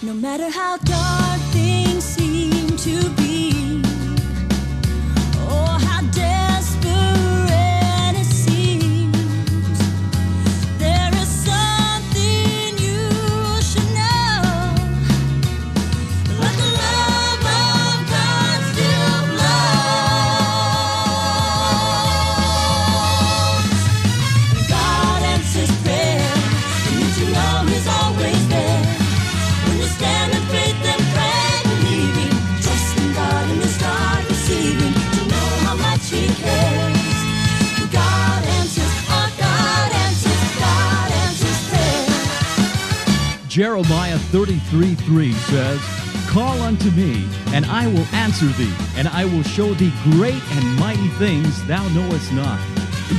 No matter how dark things seem to be, or how desperate it seems, there is something you should know. Let the love of God still flows. God answers prayer. You need to know He's always there. When you stand in faith and pray, believing, trust in God and you start receiving, to know how much He cares. God answers, oh God answers prayer. Jeremiah 33:3 says, "Call unto me, and I will answer thee, and I will show thee great and mighty things thou knowest not."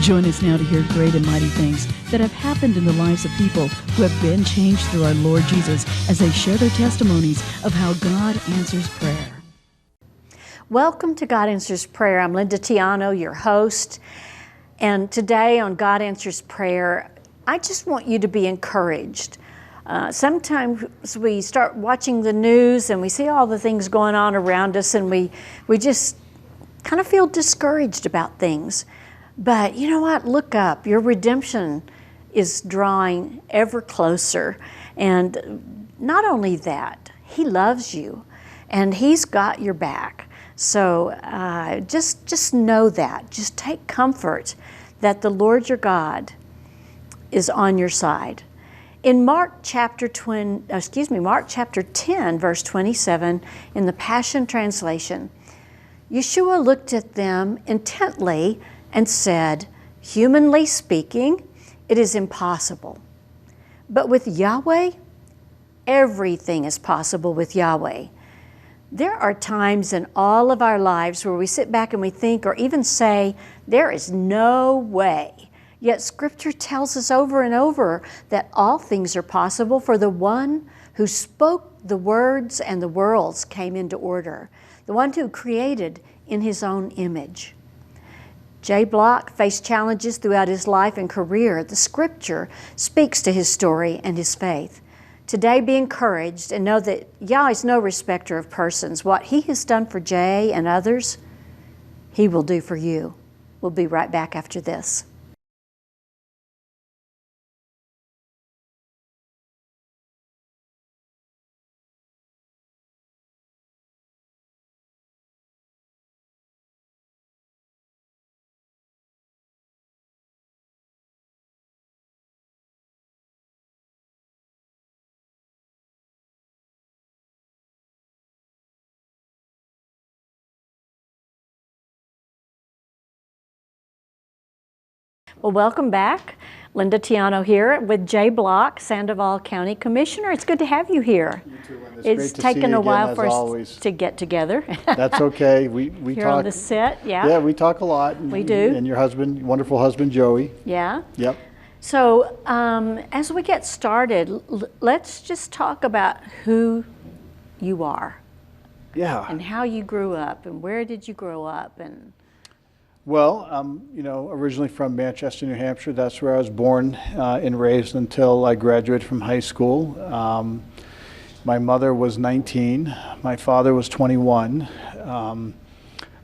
Join us now to hear great and mighty things that have happened in the lives of people who have been changed through our Lord Jesus as they share their testimonies of how God answers prayer. Welcome to God Answers Prayer. I'm Linda Tiano, your host. And today on God Answers Prayer, I just want you to be encouraged. Sometimes we start watching the news and we see all the things going on around us, and we just kind of feel discouraged about things. But you know what? Look up. Your redemption is drawing ever closer. And not only that, He loves you and He's got your back. So just know that. Just take comfort that the Lord your God is on your side. In Mark chapter 10, verse 27, in the Passion Translation, Yeshua looked at them intently and said, "Humanly speaking, it is impossible. But with Yahweh, everything is possible with Yahweh." There are times in all of our lives where we sit back and we think, or even say, there is no way. Yet Scripture tells us over and over that all things are possible for the one who spoke the words and the worlds came into order, the one who created in His own image. J. Block faced challenges throughout his life and career. The Scripture speaks to his story and his faith. Today, be encouraged and know that Yah is no respecter of persons. What He has done for Jay and others, He will do for you. We'll be right back after this. Well, welcome back. Linda Tiano here with Jay Block, Sandoval County Commissioner. It's good to have you here. You too, Linda. It's great to see taken you a again, while as for always. us to get together. That's okay. We Here talk on the set, yeah. Yeah, we talk a lot. We do. And your husband, wonderful husband, Joey. Yeah. Yep. So as we get started, let's just talk about who you are Yeah. and how you grew up and where did you grow up. And Well, originally from Manchester, New Hampshire. That's where I was born and raised until I graduated from high school. My mother was 19. My father was 21.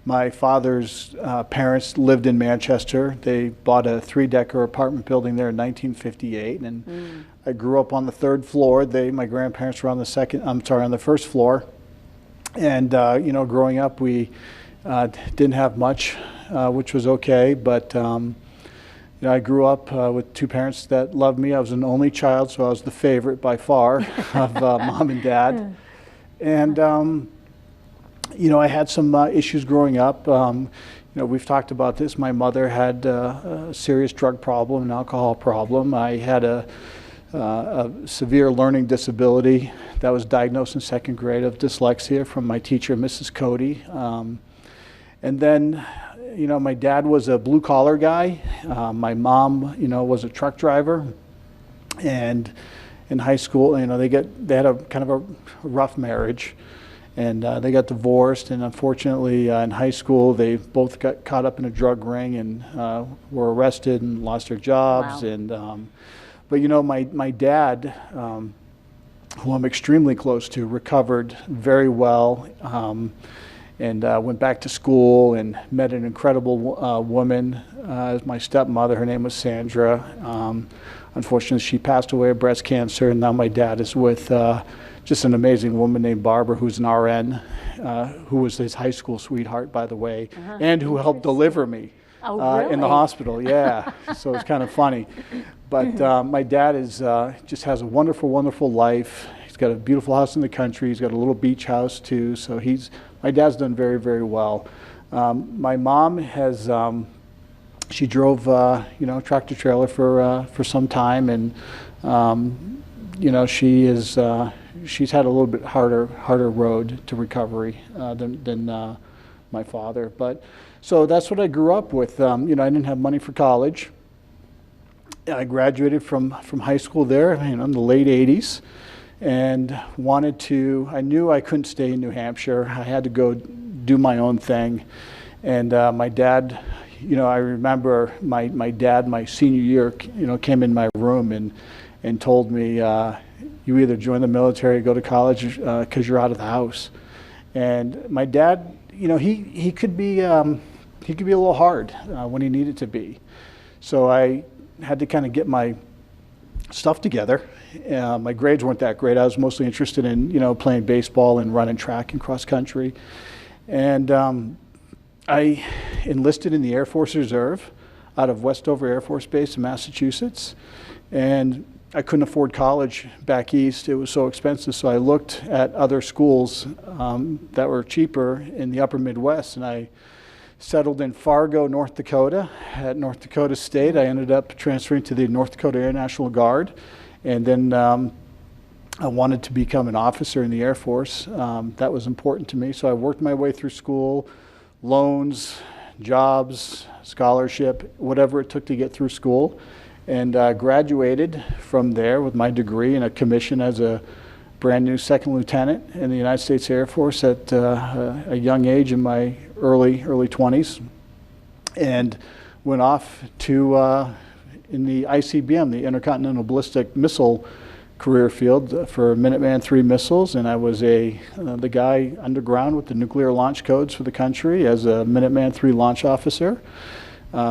My father's parents lived in Manchester. They bought a 3-decker apartment building there in 1958, and I grew up on the 3rd floor. My grandparents were on the first floor. And growing up, we didn't have much, which was okay. But I grew up with 2 parents that loved me. I was an only child, so I was the favorite by far of mom and dad. And I had some issues growing up. We've talked about this. My mother had a serious drug problem, an alcohol problem. I had a severe learning disability that was diagnosed in 2nd grade of dyslexia from my teacher, Mrs. Cody. And then, my dad was a blue-collar guy. My mom, was a truck driver. And in high school, they had a kind of a rough marriage. And they got divorced, and unfortunately in high school they both got caught up in a drug ring and were arrested and lost their jobs. Wow. And but my dad who I'm extremely close to, recovered very well, and went back to school and met an incredible woman as my stepmother. Her name was Sandra. Unfortunately, she passed away of breast cancer, and now my dad is with just an amazing woman named Barbara, who's an RN, who was his high school sweetheart, by the way, and who helped deliver me Oh, in the really? hospital. Yeah, so it's kind of funny. But my dad is just has a wonderful, wonderful life. He's got a beautiful house in the country. He's got a little beach house too. So my dad's done very, very well. My mom has. She drove, tractor trailer for some time, and she's had a little bit harder road to recovery than my father. But so that's what I grew up with. I didn't have money for college. I graduated from high school there, in the late '80s, and I knew I couldn't stay in New Hampshire. I had to go do my own thing, and my dad. I remember my dad, my senior year, came in my room and told me, you either join the military or go to college because you're out of the house. And my dad, he could be a little hard when he needed to be. So I had to kind of get my stuff together. My grades weren't that great. I was mostly interested in playing baseball and running track and cross country. And I enlisted in the Air Force Reserve out of Westover Air Force Base in Massachusetts, and I couldn't afford college back east. It was so expensive, so I looked at other schools that were cheaper in the upper Midwest, and I settled in Fargo, North Dakota. At North Dakota State, I ended up transferring to the North Dakota Air National Guard, and then I wanted to become an officer in the Air Force. That was important to me, so I worked my way through school. Loans, jobs, scholarship, whatever it took to get through school, and graduated from there with my degree and a commission as a brand new second lieutenant in the United States Air Force at a young age in my early 20s, and went off to in the ICBM, the Intercontinental Ballistic Missile career field for Minuteman III missiles, and I was the guy underground with the nuclear launch codes for the country as a Minuteman III launch officer,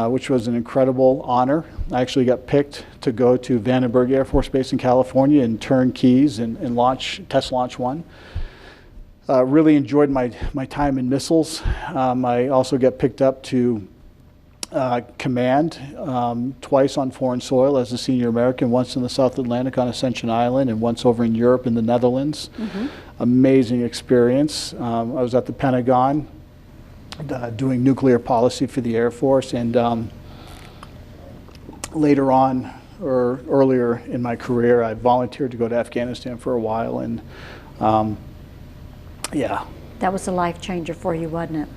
which was an incredible honor. I actually got picked to go to Vandenberg Air Force Base in California and turn keys and test launch one. Really enjoyed my time in missiles. I also got picked up to command twice on foreign soil as a senior American, once in the South Atlantic on Ascension Island and once over in Europe in the Netherlands. Amazing experience. I was at the Pentagon doing nuclear policy for the Air Force, and later on, or earlier in my career, I volunteered to go to Afghanistan for a while, and yeah. That was a life changer for you, wasn't it?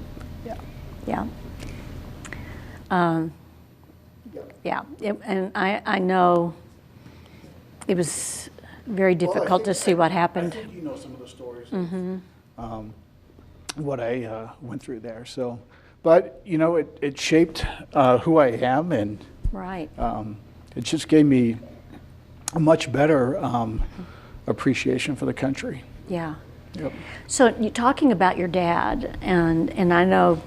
Yeah. Yeah. And I know it was very difficult to see what happened. I think you know some of the stories. What I went through there. So, but it shaped who I am, and Right. It just gave me a much better appreciation for the country. Yeah. Yep. So you're talking about your dad, and I know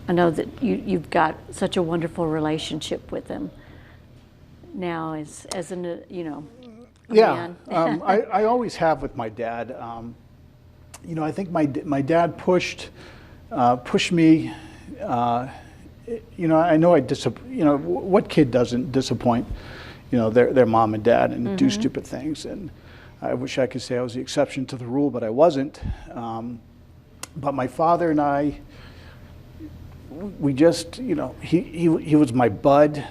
that you've got such a wonderful relationship with him now as an a Yeah, man. I always have with my dad. I think my dad pushed me. I know what kid doesn't disappoint, their mom and dad and do stupid things. And I wish I could say I was the exception to the rule, but I wasn't. But my father and I, we just, he was my bud.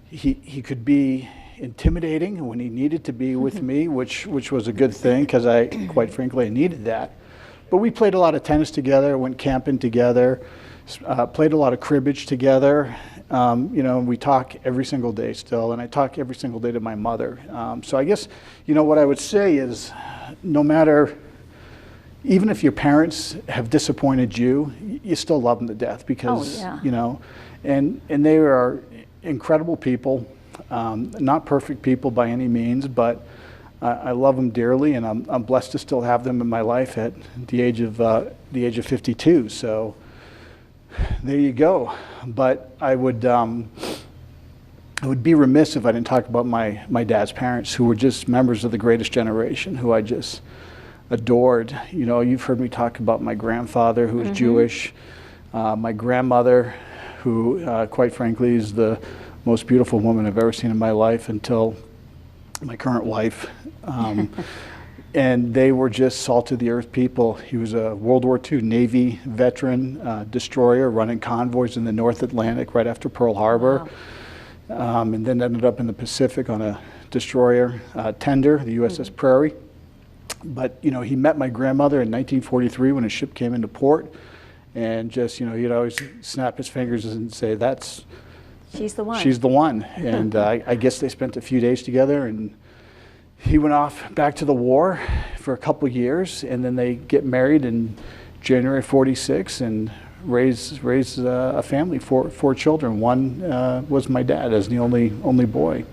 He could be intimidating when he needed to be with me, which was a good thing because quite frankly, I needed that. But we played a lot of tennis together, went camping together, played a lot of cribbage together. We talk every single day still, and I talk every single day to my mother. So I guess, what I would say is, no matter, even if your parents have disappointed you, you still love them to death because, and they are incredible people, not perfect people by any means, but I love them dearly, and I'm blessed to still have them in my life at the age of 52. So there you go. But I would be remiss if I didn't talk about my dad's parents, who were just members of the greatest generation, who I just adored. You know, you've heard me talk about my grandfather, who was Jewish, my grandmother, who, quite frankly, is the most beautiful woman I've ever seen in my life until my current wife. And they were just salt of the earth people. He was a World War II Navy veteran, destroyer, running convoys in the North Atlantic right after Pearl Harbor. Wow. And then ended up in the Pacific on a destroyer tender, the USS Prairie. But, you know, he met my grandmother in 1943 when a ship came into port. And just, you know, he'd always snap his fingers and say, she's the one. She's the one. And I guess they spent a few days together, and he went off back to the war for a couple years, and then they get married in January 46 and raise a family, four children. One was my dad as the only boy.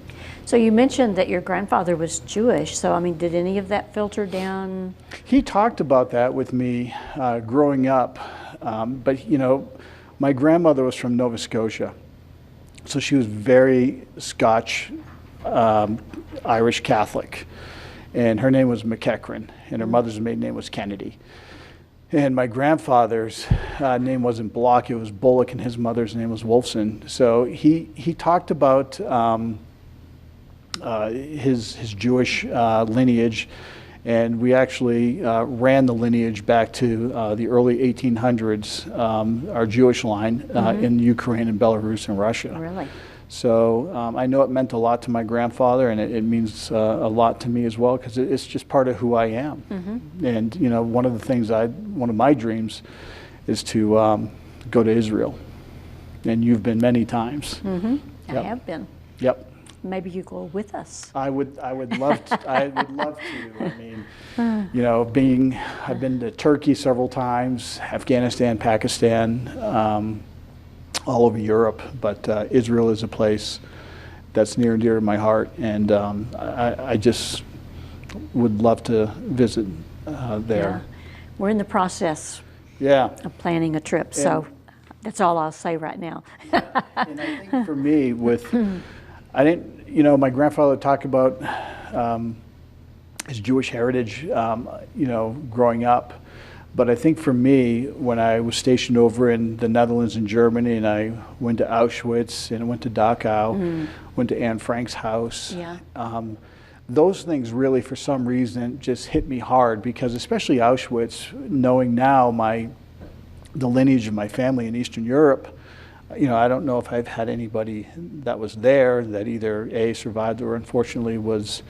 So you mentioned that your grandfather was Jewish. So, I mean, did any of that filter down? He talked about that with me growing up. But, you know, my grandmother was from Nova Scotia. So she was very Scotch, Irish Catholic. And her name was McEachran, and her mother's maiden name was Kennedy. And my grandfather's name wasn't Block, it was Bullock, and his mother's name was Wolfson. So he talked about his Jewish lineage, and we actually ran the lineage back to the early 1800s, our Jewish line in Ukraine and Belarus and Russia. Really? So I know it meant a lot to my grandfather, and it means a lot to me as well, because it's just part of who I am. And, you know, one of my dreams is to go to Israel. And you've been many times. Yep. I Yep. have been. Yep. Maybe you go with us. I would love to. I would love to. I mean, you know, I've been to Turkey several times, Afghanistan, Pakistan, all over Europe, but Israel is a place that's near and dear to my heart, and I just would love to visit there. Yeah. We're in the process Yeah. of planning a trip, so that's all I'll say right now. And I think for me, my grandfather talked about his Jewish heritage, you know, growing up. But I think for me, when I was stationed over in the Netherlands and Germany, and I went to Auschwitz and I went to Dachau, went to Anne Frank's house, those things really, for some reason, just hit me hard, because especially Auschwitz, knowing now the lineage of my family in Eastern Europe, you know, I don't know if I've had anybody that was there that either A, survived, or unfortunately was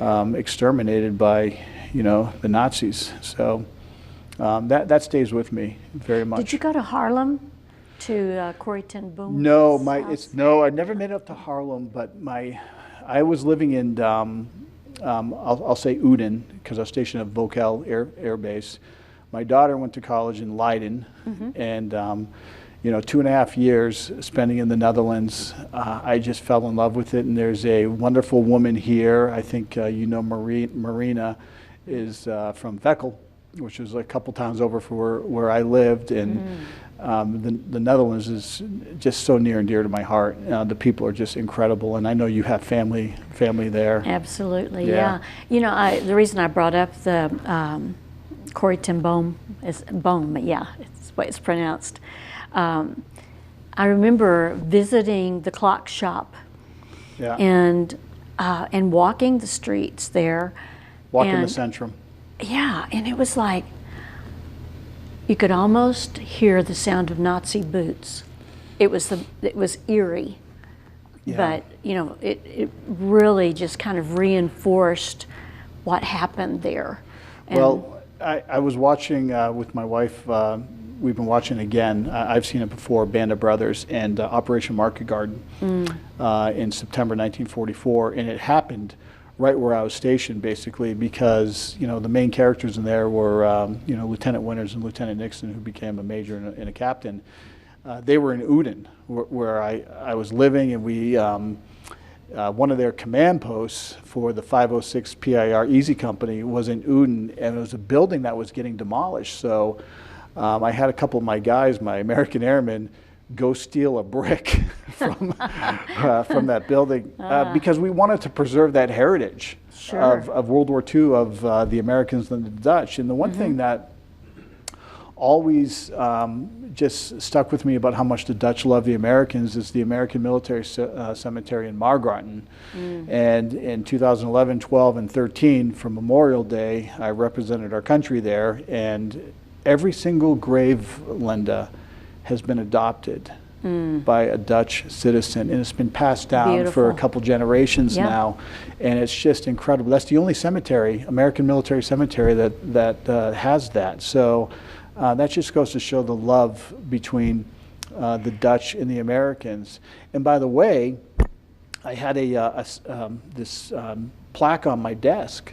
exterminated by, you know, the Nazis. So that stays with me very much. Did you go to Harlem to Corrie ten Boom? No, I never made it up to Harlem, but I was living in I'll say Uden, because I was stationed at Vocal Air Base. My daughter went to college in Leiden, and you know, 2.5 years spending in the Netherlands, I just fell in love with it. And there's a wonderful woman here. I think you know Marina is from Vekel, which is a couple towns over from where I lived. And the Netherlands is just so near and dear to my heart. The people are just incredible, and I know you have family there. Absolutely, yeah. You know, the reason I brought up the Corrie ten Boom is Boom, yeah, it's the way it's pronounced. I remember visiting the clock shop and walking the streets there. Walking the Centrum. Yeah, and it was like you could almost hear the sound of Nazi boots. It was eerie, but you know, it really just kind of reinforced what happened there. And well, I was watching with my wife. We've been watching again. I've seen it before, Band of Brothers and Operation Market Garden in September 1944, and it happened right where I was stationed, basically, because you know the main characters in there were you know, Lieutenant Winters and Lieutenant Nixon, who became a major and a captain. They were in Uden, where I was living, and we one of their command posts for the 506 PIR Easy Company was in Uden, and it was a building that was getting demolished. So I had a couple of my guys, my American Airmen, go steal a brick from that building because we wanted to preserve that heritage of World War II, of the Americans and the Dutch. And the one thing that always just stuck with me about how much the Dutch love the Americans is the American Military Cemetery in Margraten. And in 2011, 12, and 13, for Memorial Day, I represented our country there, and every single grave, Linda, has been adopted by a Dutch citizen, and it's been passed down for a couple generations now, and it's just incredible. That's the only cemetery, American military cemetery, that has that. So that just goes to show the love between the Dutch and the Americans. And by the way, I had this plaque on my desk,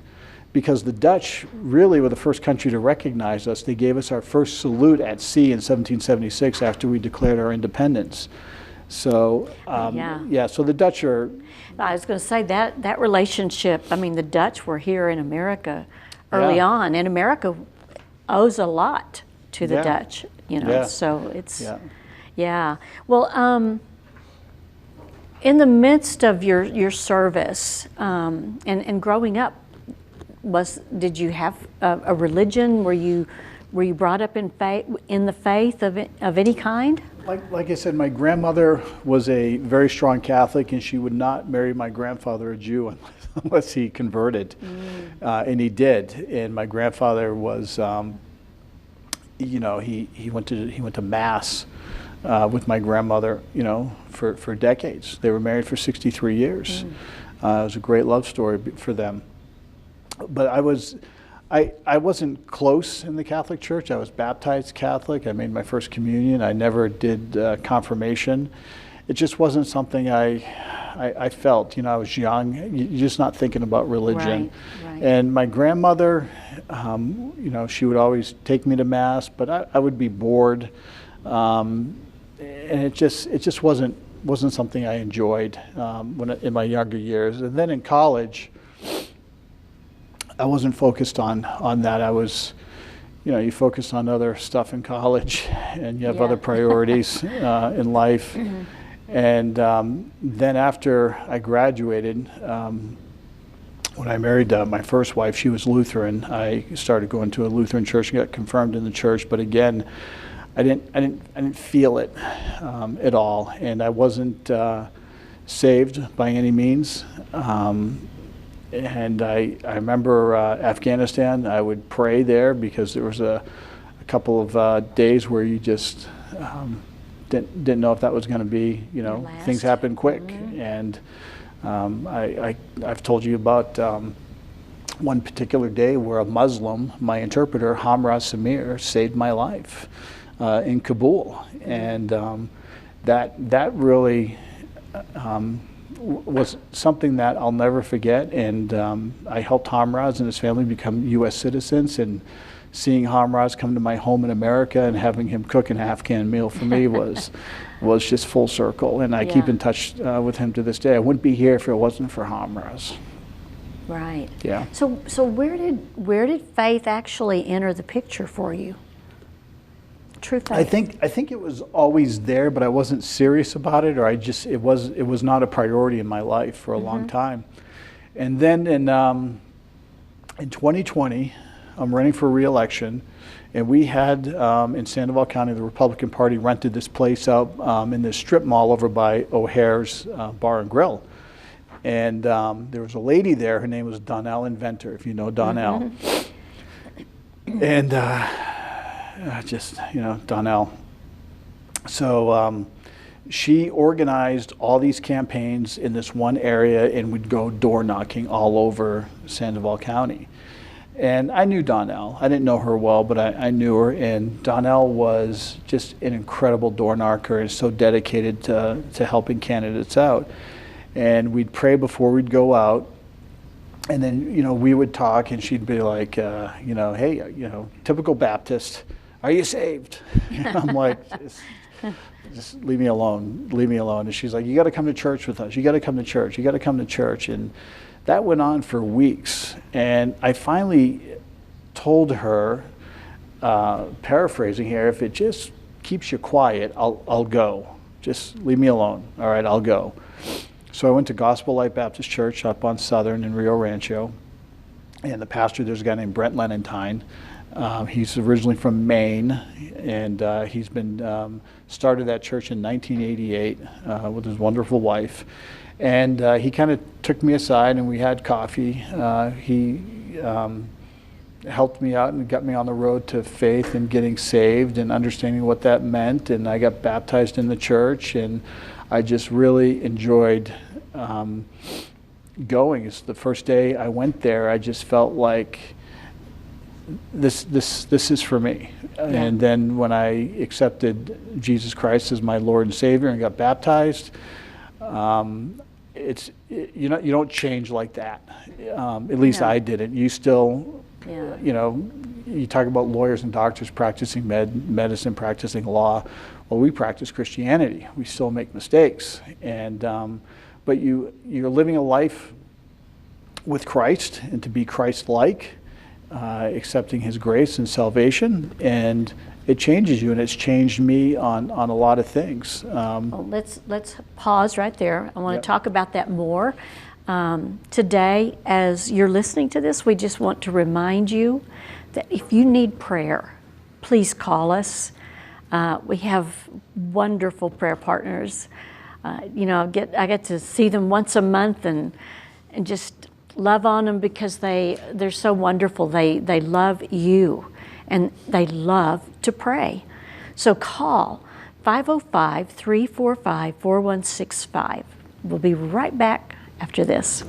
because the Dutch really were the first country to recognize us. They gave us our first salute at sea in 1776 after we declared our independence. So, so the Dutch are... I was going to say that relationship, I mean, the Dutch were here in America early on, and America owes a lot to the Dutch, so it's... Well, in the midst of your service and growing up, did you have a religion? Were you brought up in the faith of any kind? Like I said, my grandmother was a very strong Catholic, and she would not marry my grandfather, a Jew, unless he converted, and he did. And my grandfather was, he went to Mass with my grandmother, for decades. They were married for 63 years. It was a great love story for them. But I wasn't close in the Catholic Church. I was baptized Catholic. I made my first communion. I never did confirmation. It just wasn't something I felt. I was young. You're just not thinking about religion. Right. And my grandmother, she would always take me to Mass, but I would be bored, and it just wasn't something I enjoyed in my younger years. And then in college, I wasn't focused on that. I was, you focus on other stuff in college, and you have other priorities in life. And then after I graduated, when I married my first wife, she was Lutheran. I started going to a Lutheran church and got confirmed in the church. But again, I didn't feel it at all, and I wasn't saved by any means. And I remember Afghanistan. I would pray there because there was a couple of days where you just didn't know if that was going to be, things happen quick. And I've told you about one particular day where a Muslim, my interpreter, Hamraz Samir, saved my life in Kabul. And that really was something that I'll never forget, and I helped Hamraz and his family become U.S. citizens, and seeing Hamraz come to my home in America and having him cook an Afghan meal for me was just full circle, and I keep in touch with him to this day. I wouldn't be here if it wasn't for Hamraz. Right. Yeah. So where did faith actually enter the picture for you? True faith. I think it was always there, but I wasn't serious about it, or it was not a priority in my life for a long time. And then in 2020, I'm running for re-election, and we had in Sandoval County, the Republican Party rented this place out in this strip mall over by O'Hare's Bar and Grill. And there was a lady there. Her name was Donnell Inventor, if you know Donnell. And Donnell. So she organized all these campaigns in this one area and would go door knocking all over Sandoval County. And I knew Donnell. I didn't know her well, but I knew her. And Donnell was just an incredible door knocker and so dedicated to helping candidates out. And we'd pray before we'd go out. And then, we would talk, and she'd be like, hey, typical Baptist, are you saved? And I'm like, just leave me alone, leave me alone. And she's like, you got to come to church with us. You got to come to church. You got to come to church. And that went on for weeks. And I finally told her, paraphrasing here, if it just keeps you quiet, I'll go. Just leave me alone. All right, I'll go. So I went to Gospel Light Baptist Church up on Southern in Rio Rancho. And the pastor, there's a guy named Brent Lenentine. He's originally from Maine, and he's been started that church in 1988 with his wonderful wife. And he kind of took me aside, and we had coffee. He helped me out and got me on the road to faith and getting saved and understanding what that meant. And I got baptized in the church, and I just really enjoyed going. It's the first day I went there, I just felt like this is for me. Yeah. And then when I accepted Jesus Christ as my Lord and Savior and got baptized, you don't change like that. At least I didn't. You still, you talk about lawyers and doctors practicing medicine, practicing law. Well, we practice Christianity. We still make mistakes, and but you're living a life with Christ, and to be Christ-like, accepting His grace and salvation, and it changes you, and it's changed me on a lot of things. Well, let's pause right there. I want to talk about that more. Today, as you're listening to this, we just want to remind you that if you need prayer, please call us. We have wonderful prayer partners. I get to see them once a month and just love on them because they're so wonderful. They love you and they love to pray. So call 505-345-4165. We'll be right back after this.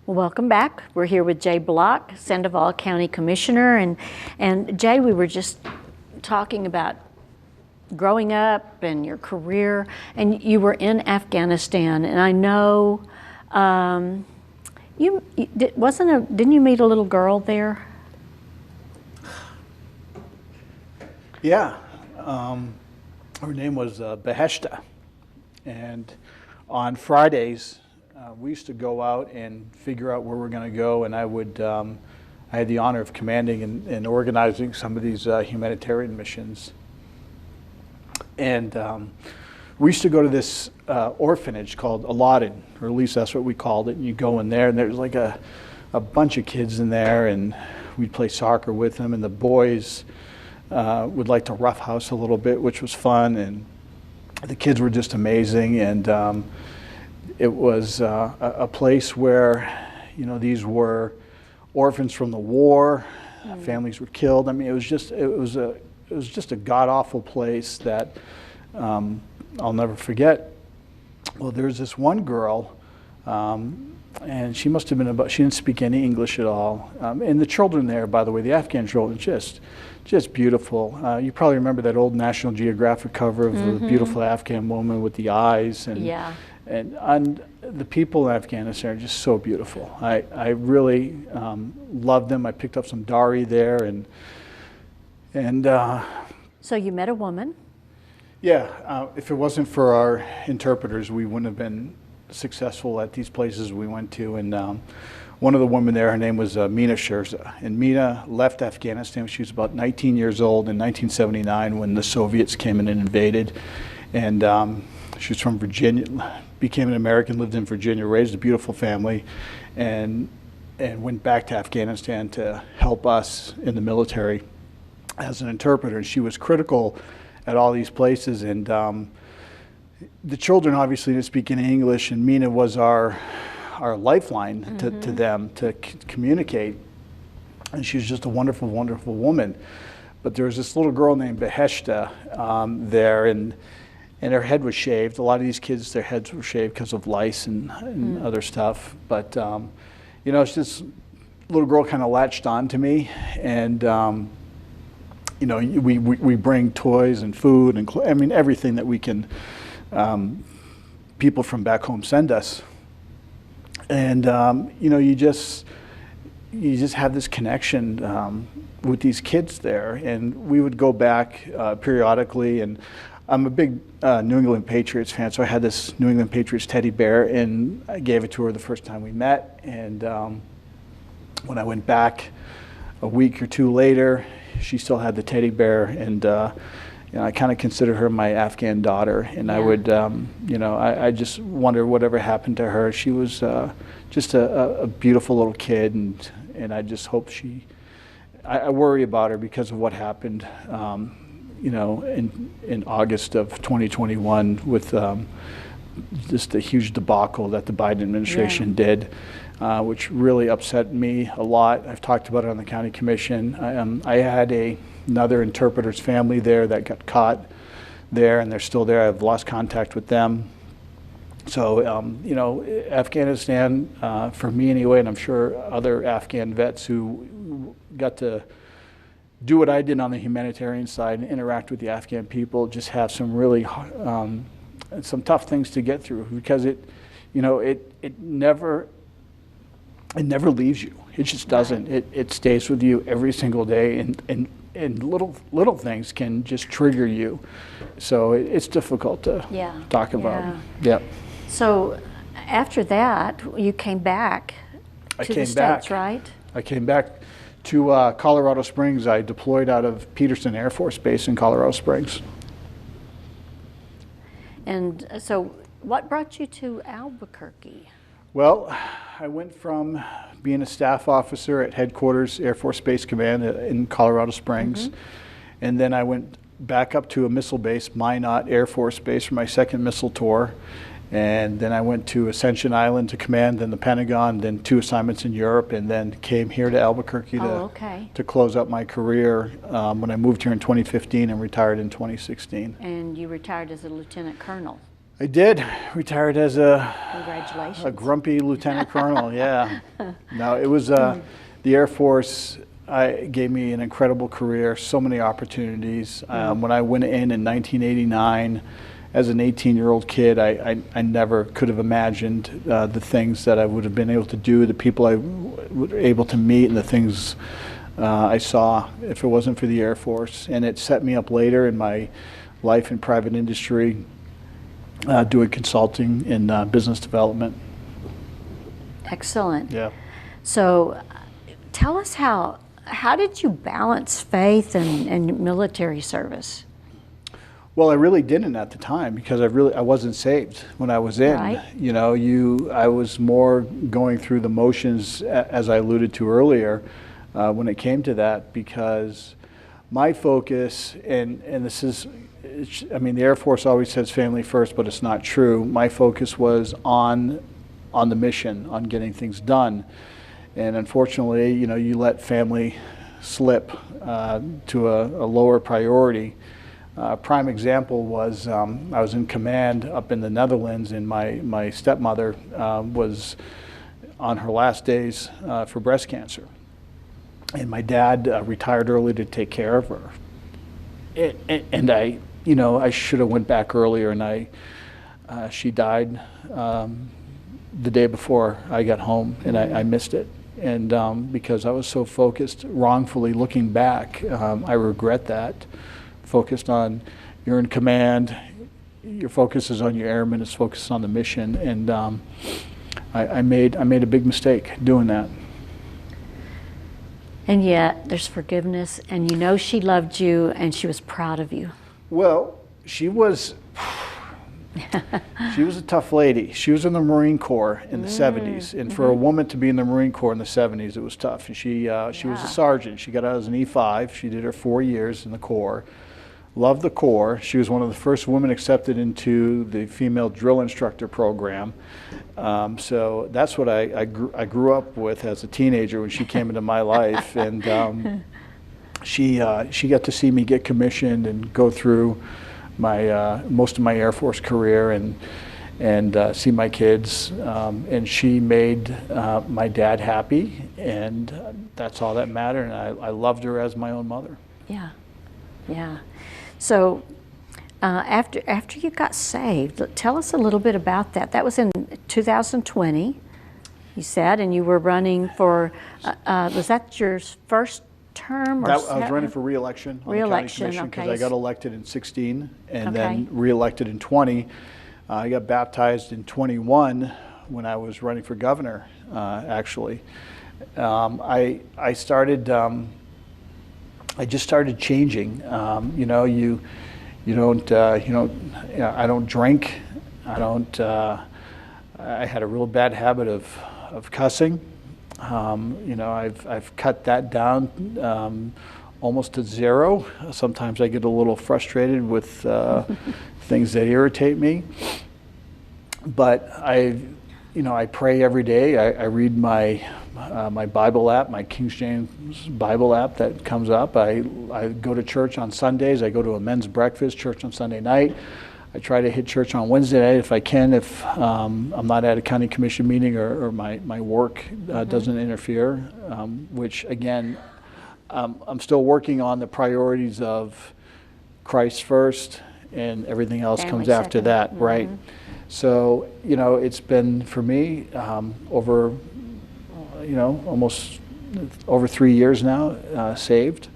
Welcome back. We're here with Jay Block, Sandoval County Commissioner. And Jay, we were just talking about growing up and your career, and you were in Afghanistan. And I know didn't you meet a little girl there? Yeah. Her name was Beheshta. And on Fridays, we used to go out and figure out where we're going to go, and I had the honor of commanding and organizing some of these humanitarian missions. And we used to go to this orphanage called Aladdin, or at least that's what we called it. And you go in there, and there's like a bunch of kids in there, and we'd play soccer with them, and the boys would like to roughhouse a little bit, which was fun, and the kids were just amazing. And it was a place where, these were orphans from the war. Families were killed. I mean, it was just a god-awful place that I'll never forget. Well, there's this one girl, and she must have been she didn't speak any English at all. And the children there, by the way, the Afghan children, just beautiful. You probably remember that old National Geographic cover of the beautiful Afghan woman with the eyes. And And the people in Afghanistan are just so beautiful. I really loved them. I picked up some Dari there, and So you met a woman? Yeah. If it wasn't for our interpreters, we wouldn't have been successful at these places we went to. And one of the women there, her name was Mina Sherza. And Mina left Afghanistan when she was about 19 years old in 1979 when the Soviets came in and invaded. And she was from Virginia, became an American, lived in Virginia, raised a beautiful family, and went back to Afghanistan to help us in the military as an interpreter. And she was critical at all these places. And the children obviously didn't speak any English, and Mina was our lifeline to them to communicate. And she was just a wonderful, wonderful woman. But there was this little girl named Beheshta there, and her head was shaved. A lot of these kids, their heads were shaved because of lice and other stuff. But, it's this little girl kind of latched on to me, and, we bring toys and food and everything that we can, people from back home send us. And, you just have this connection with these kids there. And we would go back periodically, and I'm a big New England Patriots fan, so I had this New England Patriots teddy bear, and I gave it to her the first time we met. And when I went back a week or two later, she still had the teddy bear, and I kind of consider her my Afghan daughter. And I would, I just wonder whatever happened to her. She was just a beautiful little kid, and I just hope I worry about her because of what happened, in August of 2021 with just a huge debacle that the Biden administration did, which really upset me a lot. I've talked about it on the county commission. I had another interpreter's family there that got caught there, and they're still there. I've lost contact with them. So, Afghanistan, for me anyway, and I'm sure other Afghan vets who got to do what I did on the humanitarian side and interact with the Afghan people, just have some really some tough things to get through, because it never leaves you. It just doesn't. It stays with you every single day, and little things can just trigger you. So it's difficult to talk about. Yeah. So after that, you came back to the States, right? I came back to Colorado Springs. I deployed out of Peterson Air Force Base in Colorado Springs. And so what brought you to Albuquerque? Well, I went from being a staff officer at Headquarters Air Force Base Command in Colorado Springs, and then I went back up to a missile base, Minot Air Force Base, for my second missile tour. And then I went to Ascension Island to command, then the Pentagon, then 2 assignments in Europe, and then came here to Albuquerque to close out my career when I moved here in 2015 and retired in 2016. And you retired as a lieutenant colonel. I did. Retired as a grumpy lieutenant colonel, yeah. No, it was the Air Force gave me an incredible career, so many opportunities. When I went in 1989, as an 18-year-old kid, I never could have imagined the things that I would have been able to do, the people I was able to meet, and the things I saw if it wasn't for the Air Force. And it set me up later in my life in private industry, doing consulting and business development. Excellent. Yeah. So tell us how did you balance faith and military service? Well, I really didn't at the time, because I wasn't saved when I was in. Right. I was more going through the motions, as I alluded to earlier, when it came to that, because my focus, and this is, the Air Force always says family first, but it's not true. My focus was on the mission, on getting things done. And unfortunately, you let family slip to a lower priority. Prime example was I was in command up in the Netherlands, and my stepmother was on her last days for breast cancer. And my dad retired early to take care of her. And I should have went back earlier, and she died the day before I got home, and I missed it. And because I was so focused, wrongfully looking back, I regret that. Focused on, you're in command, your focus is on your airmen, it's focused on the mission, and I made a big mistake doing that. And yet there's forgiveness, and she loved you and she was proud of you. Well, she was a tough lady. She was in the Marine Corps in the 70s, and for a woman to be in the Marine Corps in the 70s, it was tough. And she was a sergeant. She got out as an E5. She did her 4 years in the Corps. Loved the Corps. She was one of the first women accepted into the female drill instructor program. So that's what I grew up with as a teenager when she came into my life. And she got to see me get commissioned and go through my most of my Air Force career and see my kids, and she made my dad happy, and that's all that mattered. And I loved her as my own mother. Yeah, yeah. So after you got saved, tell us a little bit about that. That was in 2020, you said, and you were running for. Was that your first term? Or I was running for re-election on the county commission because I got elected in 16 and then re-elected in 20. I got baptized in 21 when I was running for governor, actually. I started, I just started changing. You know, you don't, I don't drink. I had a real bad habit of cussing. You know, I've cut that down almost to zero. Sometimes I get a little frustrated with things that irritate me. But I pray every day. I read my Bible app, my King James Bible app that comes up. I go to church on Sundays. I go to a men's breakfast, church on Sunday night. I try to hit church on Wednesday night if I can, if I'm not at a county commission meeting or my work doesn't interfere, which again, I'm still working on the priorities of Christ first and everything else Family comes after second. that, right? So, you know, it's been for me over, almost over 3 years now saved,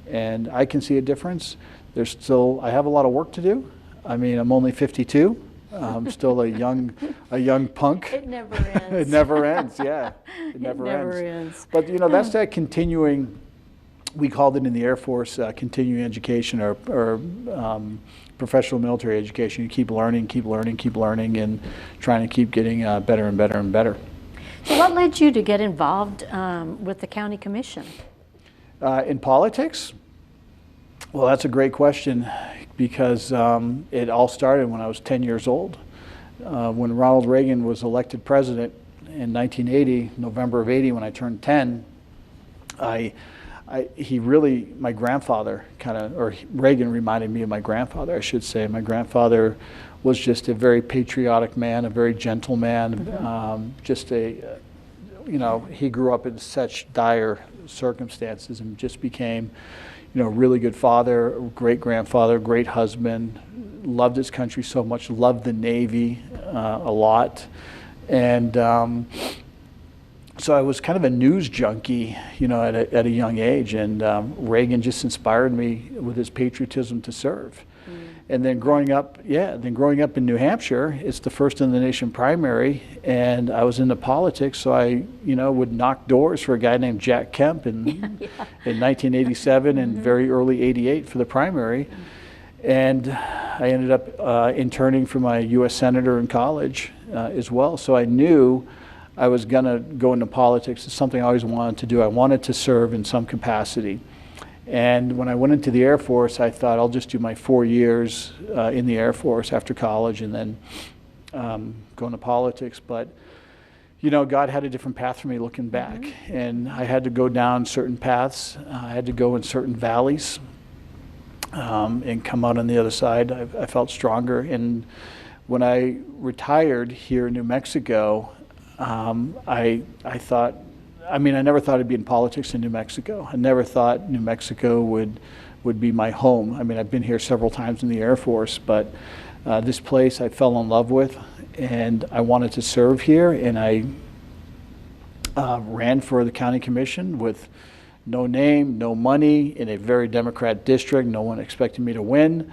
and I can see a difference. I have a lot of work to do. I mean, I'm only 52. I'm still a young punk. It never ends. It never ends. Yeah, it never ends. But you know, that's that continuing. We called it in the Air Force continuing education or professional military education. You keep learning, and trying to keep getting better and better and better. So what led you to get involved with the county commission? In politics? Well, that's a great question because it all started when I was 10 years old. When Ronald Reagan was elected president in 1980, November of 80, when I turned 10, my grandfather Reagan reminded me of my grandfather, I should say. My grandfather was just a very patriotic man, a very gentle man, he grew up in such dire circumstances and just became, a really good father, great grandfather, great husband, loved his country so much, loved the Navy a lot. And so I was kind of a news junkie, at a young age, and Reagan just inspired me with his patriotism to serve. And then growing up in New Hampshire, it's the first in the nation primary, and I was into politics, so I, would knock doors for a guy named Jack Kemp in 1987 and very early '88 for the primary. And I ended up interning for my U.S. Senator in college as well, so I knew I was going to go into politics. It's something I always wanted to do. I wanted to serve in some capacity. And when I went into the Air Force, I thought I'll just do my 4 years in the Air Force after college and then go into politics. But, God had a different path for me looking back. And I had to go down certain paths. I had to go in certain valleys and come out on the other side. I felt stronger. And when I retired here in New Mexico, I thought, I never thought I'd be in politics in New Mexico. I never thought New Mexico would be my home. I've been here several times in the Air Force, but this place I fell in love with, and I wanted to serve here, and I ran for the county commission with no name, no money, in a very Democrat district. No one expected me to win.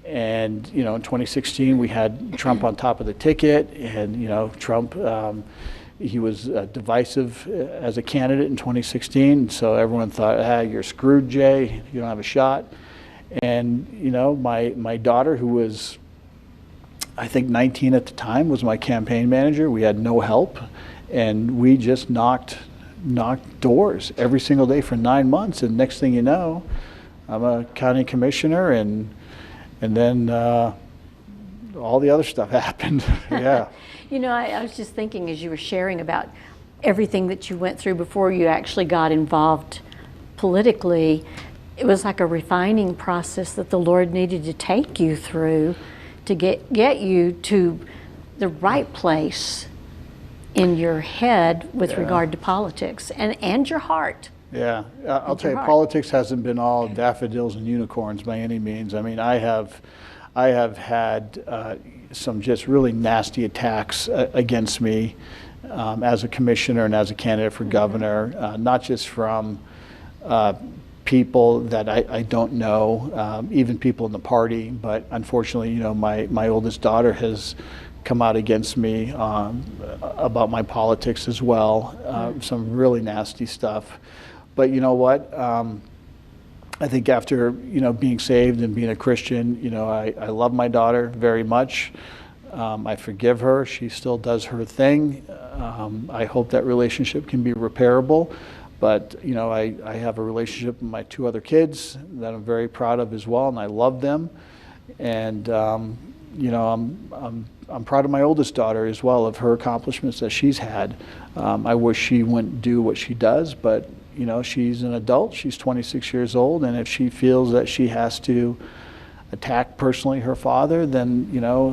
And, in 2016, we had Trump on top of the ticket, and, Trump, he was divisive as a candidate in 2016, so everyone thought, you're screwed, Jay, you don't have a shot. And, my daughter, who was, I think 19 at the time, was my campaign manager. We had no help, and we just knocked doors every single day for 9 months, and next thing you know, I'm a county commissioner, and then all the other stuff happened. Yeah. I was just thinking as you were sharing about everything that you went through before you actually got involved politically, it was like a refining process that the Lord needed to take you through to get you to the right place in your head with regard to politics and your heart. Yeah, I'll tell you, heart. politics hasn't been all daffodils and unicorns by any means. I mean, I have had some just really nasty attacks against me as a commissioner and as a candidate for governor, not just from people that I don't know, even people in the party, but unfortunately, you know, my oldest daughter has come out against me about my politics as well, some really nasty stuff. But you know what? I think after, you know, being saved and being a Christian, you know, I love my daughter very much. I forgive her. She still does her thing. I hope that relationship can be repairable. But, you know, I have a relationship with my two other kids that I'm very proud of as well, and I love them. And, you know, I'm proud of my oldest daughter as well, of her accomplishments that she's had. I wish she wouldn't do what she does, but, you know, she's an adult. She's 26 years old, and if she feels that she has to attack personally her father, then, you know,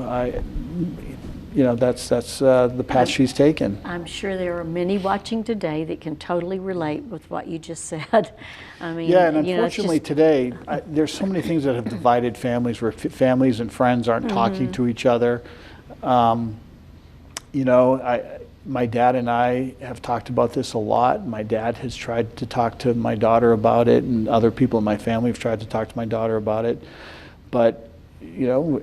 that's the path she's taken. I'm sure there are many watching today that can totally relate with what you just said. I mean, yeah, and you know, unfortunately today, there's so many things that have divided families, where families and friends aren't talking to each other. You know, my dad and I have talked about this a lot. My dad has tried to talk to my daughter about it, and other people in my family have tried to talk to my daughter about it. But, you know,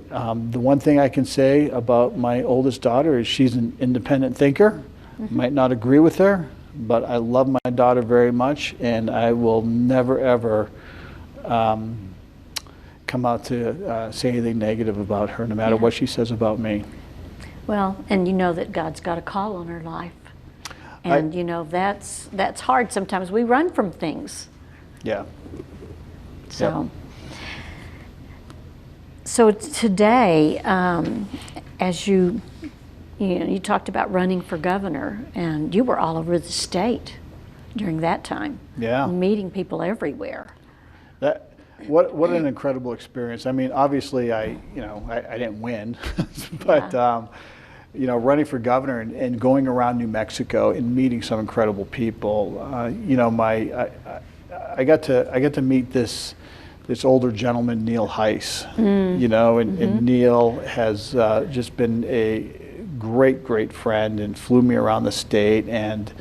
the one thing I can say about my oldest daughter is she's an independent thinker. Might not agree with her, but I love my daughter very much, and I will never, ever come out to say anything negative about her, no matter what she says about me. Well, and you know that God's got a call on her life. And, you know, that's hard sometimes. We run from things. Yeah. So, so today, as you talked about running for governor, and you were all over the state during that time. Yeah. Meeting people everywhere. What an incredible experience. I mean, obviously I didn't win, but you know, running for governor and going around New Mexico and meeting some incredible people. You know, I got to meet this older gentleman, Neil Heiss. You know, and Neil has just been a great friend and flew me around the state and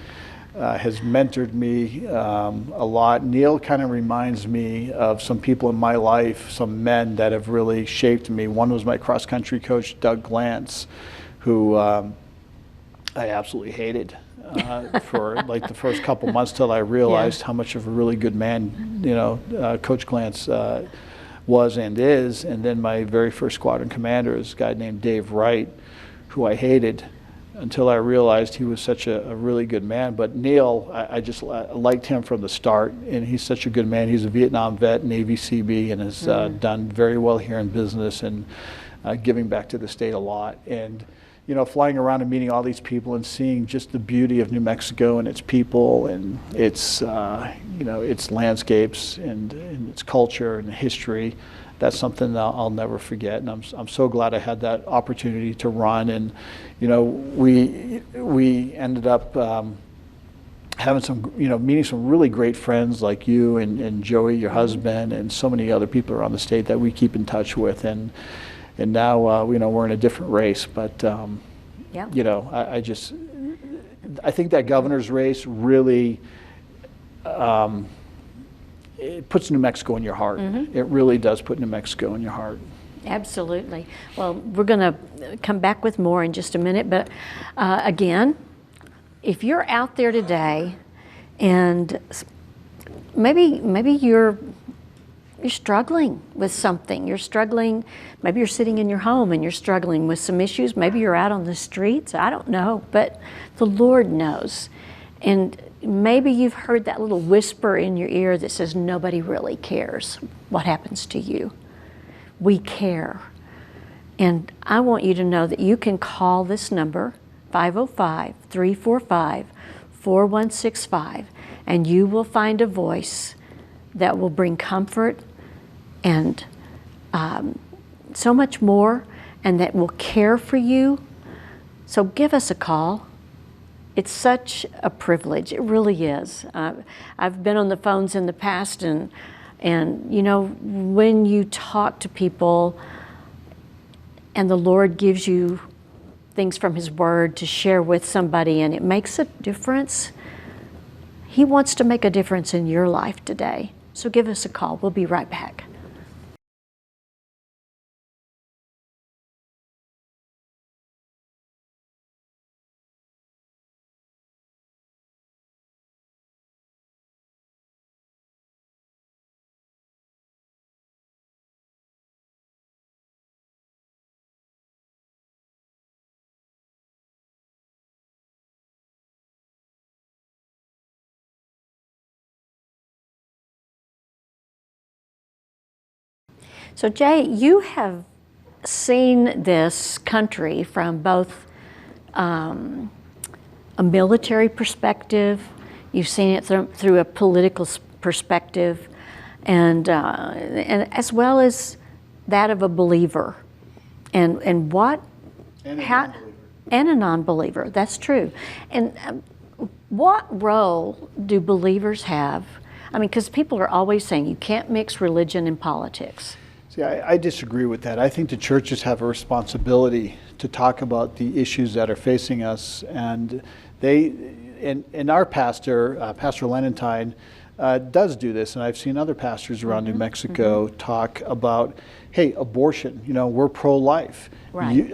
has mentored me a lot. Neil kind of reminds me of some people in my life, some men that have really shaped me. One was my cross-country coach, Doug Glantz, who I absolutely hated for like the first couple months till I realized how much of a really good man, you know, Coach Glantz was and is. And then my very first squadron commander is a guy named Dave Wright, who I hated until I realized he was such a really good man. But Neil, I just liked him from the start, and he's such a good man. He's a Vietnam vet, Navy CB, and has done very well here in business and giving back to the state a lot. And you know, flying around and meeting all these people and seeing just the beauty of New Mexico and its people and its you know, its landscapes and its culture and history, that's something that I'll never forget. And I'm so glad I had that opportunity to run. And you know, we ended up having some, you know, meeting some really great friends like you and Joey, your husband, and so many other people around the state that we keep in touch with. And now, you know, we're in a different race, but, you know, I think that governor's race really, it puts New Mexico in your heart. It really does put New Mexico in your heart. Absolutely. Well, we're going to come back with more in just a minute, but again, if you're out there today and maybe you're struggling with something. You're struggling, maybe you're sitting in your home and you're struggling with some issues. Maybe you're out on the streets. I don't know, but the Lord knows. And maybe you've heard that little whisper in your ear that says, nobody really cares what happens to you. We care. And I want you to know that you can call this number, 505-345-4165, and you will find a voice that will bring comfort and so much more, and that will care for you. So give us a call. It's such a privilege. It really is. I've been on the phones in the past, and you know, when you talk to people and the Lord gives you things from His Word to share with somebody and it makes a difference, He wants to make a difference in your life today. So give us a call. We'll be right back. So Jay, you have seen this country from both a military perspective, you've seen it through a political perspective, and as well as that of a believer, and what And a how non-believer. and a non-believer. That's true. And what role do believers have? I mean, because people are always saying you can't mix religion and politics. See, I disagree with that. I think the churches have a responsibility to talk about the issues that are facing us, and our pastor, Pastor Lenentine, does do this, and I've seen other pastors around New Mexico talk about, hey, abortion. You know, we're pro-life. Right.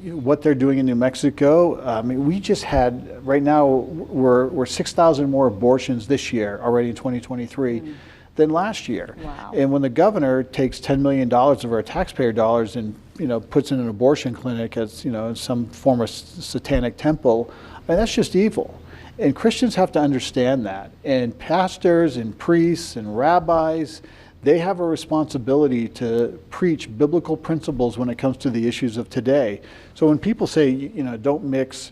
What they're doing in New Mexico. I mean, we just had right now we're 6,000 more abortions this year already in 2023. Than last year. Wow. And when the governor takes $10 million of our taxpayer dollars and, you know, puts in an abortion clinic as, you know, some form of satanic temple, I mean, that's just evil. And Christians have to understand that. And pastors and priests and rabbis, they have a responsibility to preach biblical principles when it comes to the issues of today. So when people say, you know, don't mix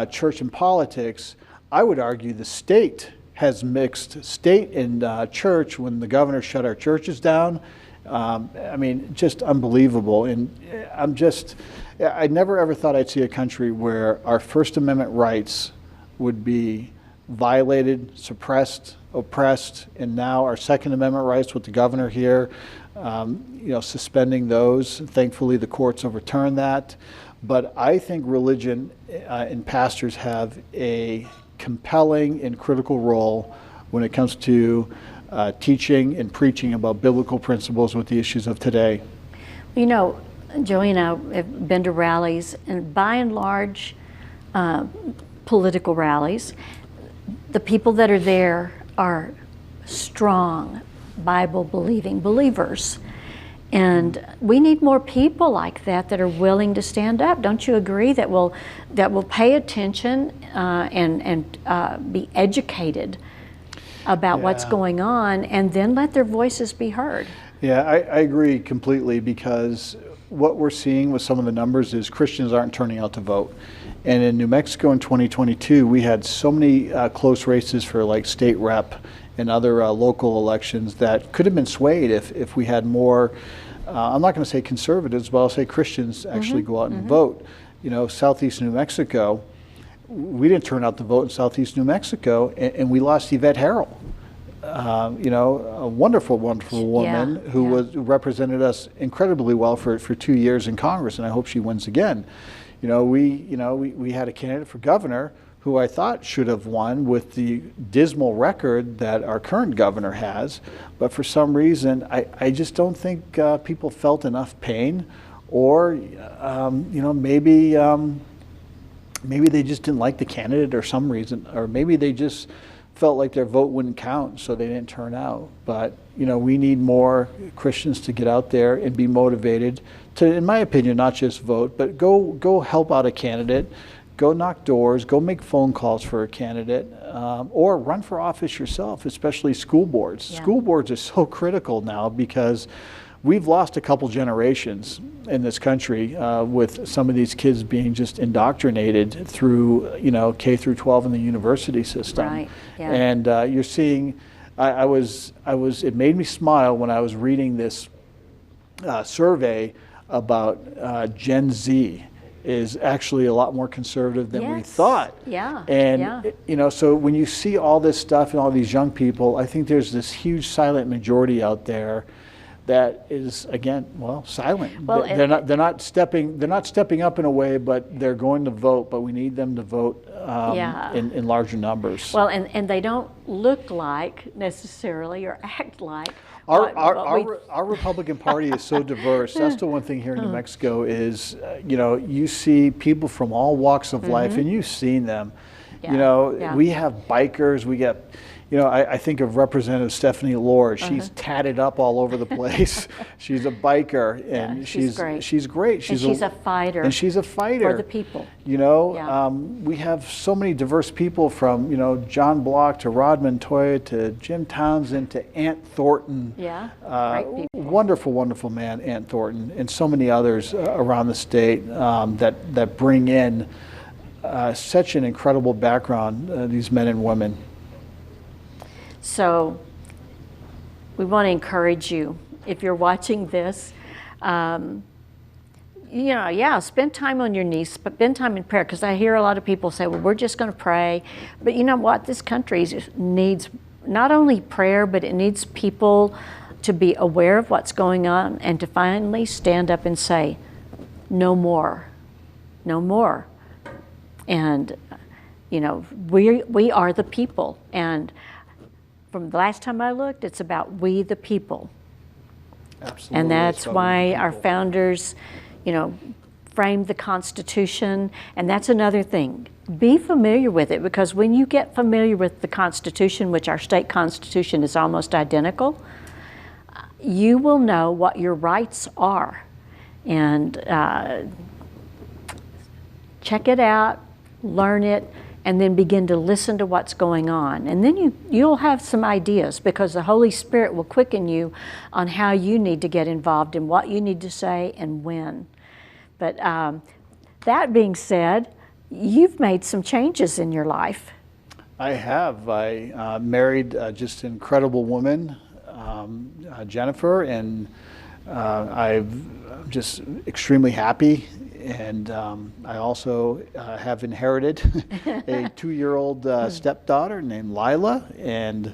church and politics, I would argue the state has mixed state and church when the governor shut our churches down. I mean, just unbelievable. And I never ever thought I'd see a country where our First Amendment rights would be violated, suppressed, oppressed, and now our Second Amendment rights with the governor here, you know, suspending those. Thankfully, the courts overturned that. But I think religion and pastors have a compelling and critical role when it comes to teaching and preaching about biblical principles with the issues of today. You know, Joey and I have been to rallies, and by and large, political rallies, the people that are there are strong, Bible-believing believers. And we need more people like that that are willing to stand up. Don't you agree? That will pay attention and be educated about what's going on, and then let their voices be heard. Yeah, I agree completely, because what we're seeing with some of the numbers is Christians aren't turning out to vote. And in New Mexico in 2022, we had so many close races for like state rep and other local elections that could have been swayed if we had more, I'm not going to say conservatives, but I'll say Christians actually go out and vote. You know, Southeast New Mexico, we didn't turn out to vote in Southeast New Mexico, and we lost Yvette Harrell. You know, a wonderful, wonderful woman who represented us incredibly well for 2 years in Congress, and I hope she wins again. You know, we had a candidate for governor who I thought should have won with the dismal record that our current governor has, but for some reason, I just don't think people felt enough pain, or you know, maybe they just didn't like the candidate or some reason, or maybe they just felt like their vote wouldn't count, so they didn't turn out. But you know, we need more Christians to get out there and be motivated to, in my opinion, not just vote, but go help out a candidate. Go knock doors, go make phone calls for a candidate, or run for office yourself, especially school boards. Yeah. School boards are so critical now because we've lost a couple generations in this country with some of these kids being just indoctrinated through, you know, K through 12 in the university system. Right, yeah. And you're seeing it made me smile when I was reading this survey about Gen Z is actually a lot more conservative than we Yes. thought. Yeah. And, yeah. you know, so when you see all this stuff and all these young people, I think there's this huge silent majority out there that is, again, well, silent. Well, They're not stepping up in a way, but they're going to vote, but we need them to vote Yeah. in larger numbers. Well, and they don't look like necessarily or act like Our, what we- our Republican Party is so diverse. That's the one thing here in New Mexico is, you know, you see people from all walks of life, and you've seen them. Yeah, You know, yeah. we have bikers. We get, you know, I think of Representative Stephanie Lord. Uh-huh. She's tatted up all over the place. She's a biker, and she's great. She's great. and she's a fighter. And she's a fighter for the people. You know, Yeah. we have so many diverse people from, you know, John Block to Rod Montoya to Jim Townsend to Ant Thornton. Yeah, great people. Wonderful, wonderful man, Ant Thornton, and so many others around the state that bring in such an incredible background, these men and women. So we want to encourage you, if you're watching this, you know, yeah, spend time on your knees, but spend time in prayer, because I hear a lot of people say, well, we're just going to pray. But you know what? This country needs not only prayer, but it needs people to be aware of what's going on and to finally stand up and say, no more, no more. And, you know, we are the people. And from the last time I looked, it's about we the people. Absolutely. And that's what we why do. our founders, you know, framed the Constitution. And that's another thing. Be familiar with it, because when you get familiar with the Constitution, which our state constitution is almost identical, you will know what your rights are. And check it out, learn it, and then begin to listen to what's going on. And then you'll have some ideas, because the Holy Spirit will quicken you on how you need to get involved and what you need to say and when. But that being said, you've made some changes in your life. I have. I married just an incredible woman, Jennifer, and I'm just extremely happy. And I also have inherited a 2-year-old stepdaughter named Lila, and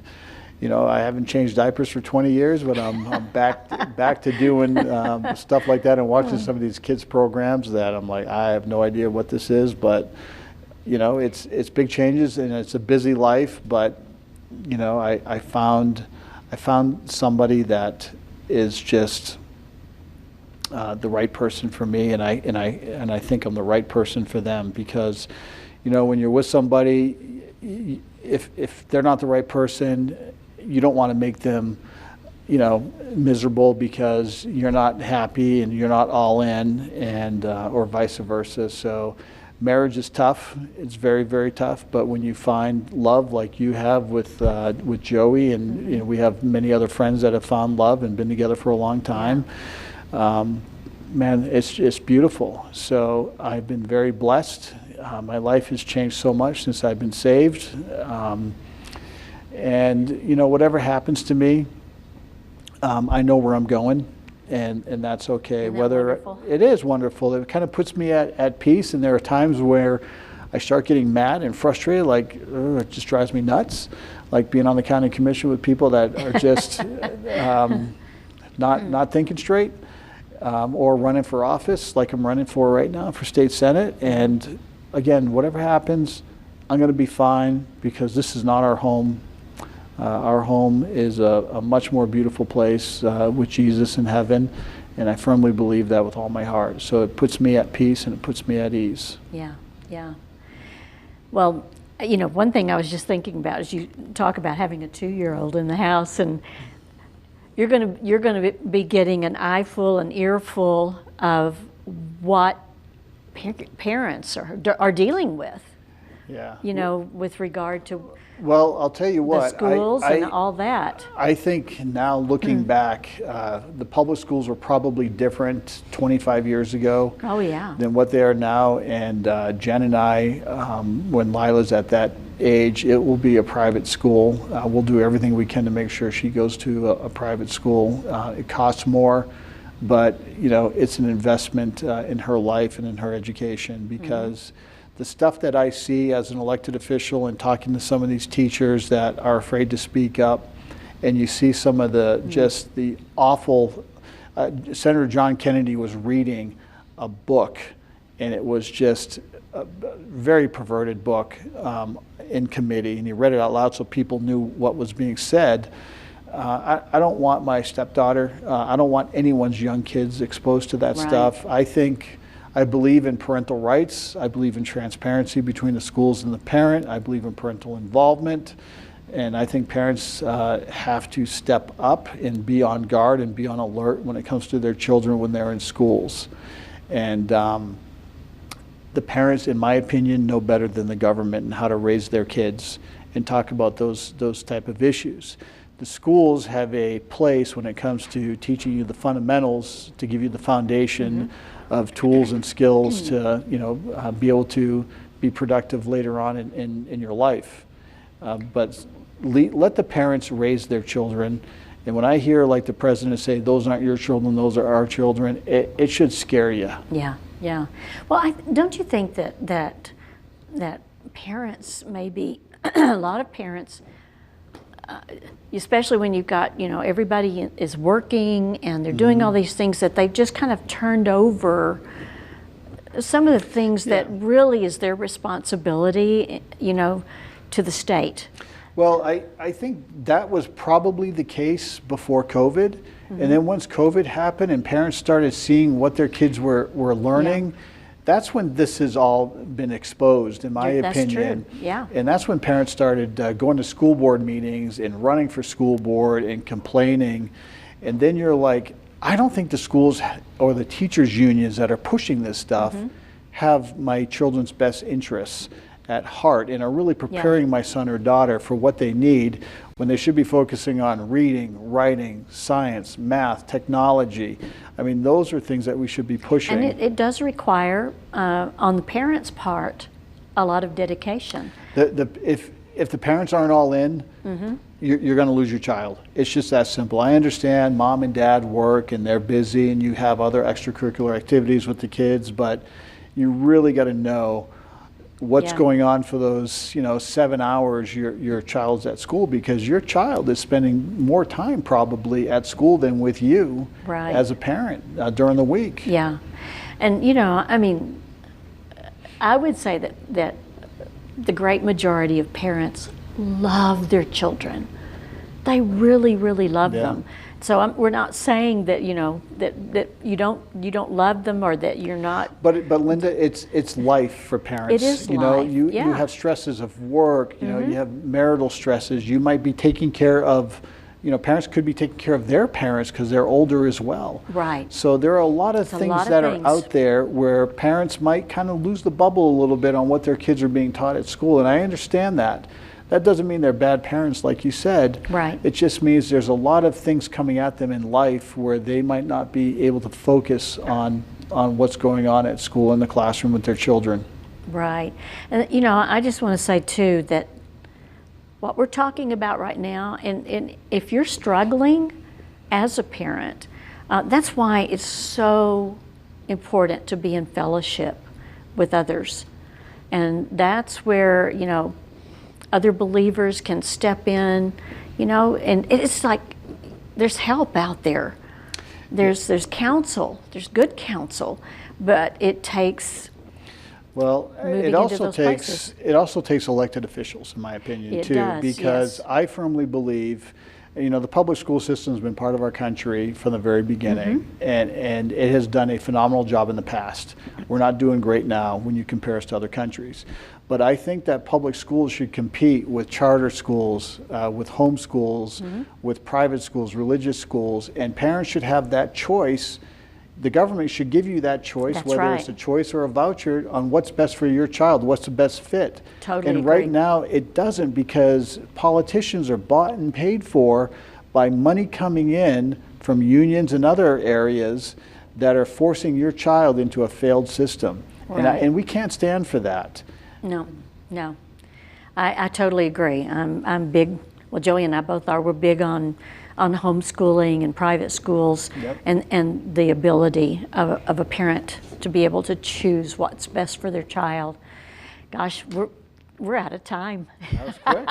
you know, I haven't changed diapers for 20 years, but I'm back to doing stuff like that and watching some of these kids programs that I'm like, I have no idea what this is, but you know, it's big changes and it's a busy life. But you know, I found somebody that is just the right person for me, and I think I'm the right person for them, because you know, when you're with somebody, if they're not the right person, you don't want to make them, you know, miserable because you're not happy and you're not all in, and or vice versa. So marriage is tough. It's very, very tough. But when you find love like you have with Joey, and you know, we have many other friends that have found love and been together for a long time. Man, it's just beautiful. So I've been very blessed. My life has changed so much since I've been saved. And you know, whatever happens to me, I know where I'm going, and that's okay. Isn't that Whether wonderful? it is wonderful, it kind of puts me at peace. And there are times where I start getting mad and frustrated, like it just drives me nuts, like being on the county commission with people that are just not thinking straight, or running for office like I'm running for right now for state senate. And again, whatever happens, I'm going to be fine, because this is not our home. Our home is a much more beautiful place with Jesus in heaven, and I firmly believe that with all my heart. So it puts me at peace and it puts me at ease. Yeah, yeah. Well, you know, one thing I was just thinking about is you talk about having a 2-year-old in the house, and you're going to be getting an eyeful, an earful of what parents are dealing with. Yeah. You know, with regard to Well, I'll tell you the what. schools and all that. I think now looking back, the public schools were probably different 25 years ago. Oh yeah. Than what they are now. And Jen and I, when Lila's at that age, it will be a private school. We'll do everything we can to make sure she goes to a private school. It costs more, but it's an investment in her life and in her education, because the stuff that I see as an elected official and talking to some of these teachers that are afraid to speak up, and you see some of the just the awful. Senator John Kennedy was reading a book, and it was just a very perverted book in committee, and he read it out loud so people knew what was being said. I don't want my stepdaughter, I don't want anyone's young kids exposed to that stuff. I believe in parental rights. I believe in transparency between the schools and the parent. I believe in parental involvement. And I think parents have to step up and be on guard and be on alert when it comes to their children when they're in schools. And the parents, in my opinion, know better than the government and how to raise their kids and talk about those type of issues. The schools have a place when it comes to teaching you the fundamentals, to give you the foundation of tools and skills to be able to be productive later on in your life. But let the parents raise their children. And when I hear like the president say, those aren't your children, those are our children, it should scare you. Yeah. Well, don't you think that parents, maybe a lot of parents, especially when you've got, everybody is working and they're doing all these things, that they've just kind of turned over some of the things that really is their responsibility, to the state. Well, I think that was probably the case before COVID. And then once COVID happened and parents started seeing what their kids were learning, that's when this has all been exposed, in my opinion. That's true. Yeah. And that's when parents started going to school board meetings and running for school board and complaining. And then you're like, I don't think the schools or the teachers' unions that are pushing this stuff have my children's best interests at heart and are really preparing my son or daughter for what they need, when they should be focusing on reading, writing, science, math, technology. I mean, those are things that we should be pushing. And it does require, on the parents' part, a lot of dedication. If the parents aren't all in, you're going to lose your child. It's just that simple. I understand mom and dad work and they're busy and you have other extracurricular activities with the kids, but you really got to know what's going on for those 7 hours your child's at school, because your child is spending more time probably at school than with you as a parent during the week. Yeah. And I would say that the great majority of parents love their children. They really, really love them. So we're not saying that that you don't love them or that you're not. But Linda, it's life for parents. It is life. You have stresses of work. You have marital stresses. You might be taking care of. Parents could be taking care of their parents because they're older as well. Right. So there are a lot of things that are out there where parents might kind of lose the bubble a little bit on what their kids are being taught at school, and I understand that. That doesn't mean they're bad parents, like you said. Right. It just means there's a lot of things coming at them in life where they might not be able to focus on what's going on at school in the classroom with their children. Right. And I just want to say too that what we're talking about right now, and if you're struggling as a parent, that's why it's so important to be in fellowship with others. And that's where, other believers can step in, and it's like there's help out there. There's counsel, there's good counsel, but it takes it also takes elected officials, in my opinion, because I firmly believe, the public school system has been part of our country from the very beginning, and it has done a phenomenal job in the past. We're not doing great now when you compare us to other countries. But I think that public schools should compete with charter schools, with home schools, with private schools, religious schools, and parents should have that choice. The government should give you that choice, whether it's a choice or a voucher, on what's best for your child, what's the best fit. Totally and right now it doesn't, because politicians are bought and paid for by money coming in from unions and other areas that are forcing your child into a failed system. And we can't stand for that. No. I totally agree. I'm big. Well, Joey and I both are. We're big on homeschooling and private schools, Yep. and the ability of a parent to be able to choose what's best for their child. Gosh, we're out of time. That was quick.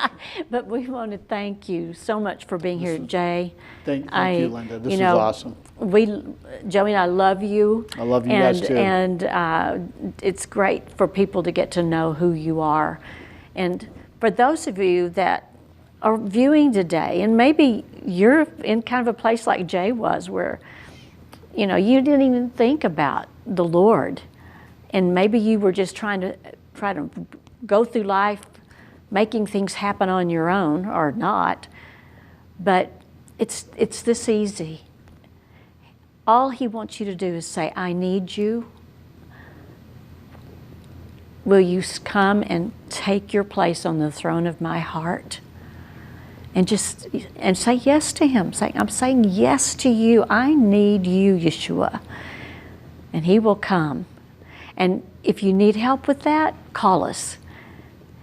But we want to thank you so much for being here, Jay. Thank you, Linda. This is know, awesome. Joey and I love you. I love you guys too. And it's great for people to get to know who you are. And for those of you that are viewing today, and maybe you're in kind of a place like Jay was, where you didn't even think about the Lord, and maybe you were just trying to go through life making things happen on your own, or not. But it's this easy. All he wants you to do is say, I need you. Will you come and take your place on the throne of my heart? And say yes to him. I'm saying yes to you. I need you, Yeshua. And he will come. And if you need help with that, call us.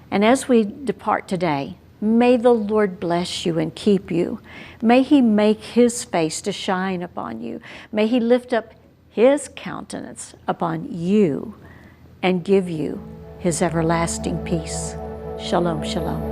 And as we depart today, may the Lord bless you and keep you. May he make his face to shine upon you. May he lift up his countenance upon you and give you his everlasting peace. Shalom, shalom.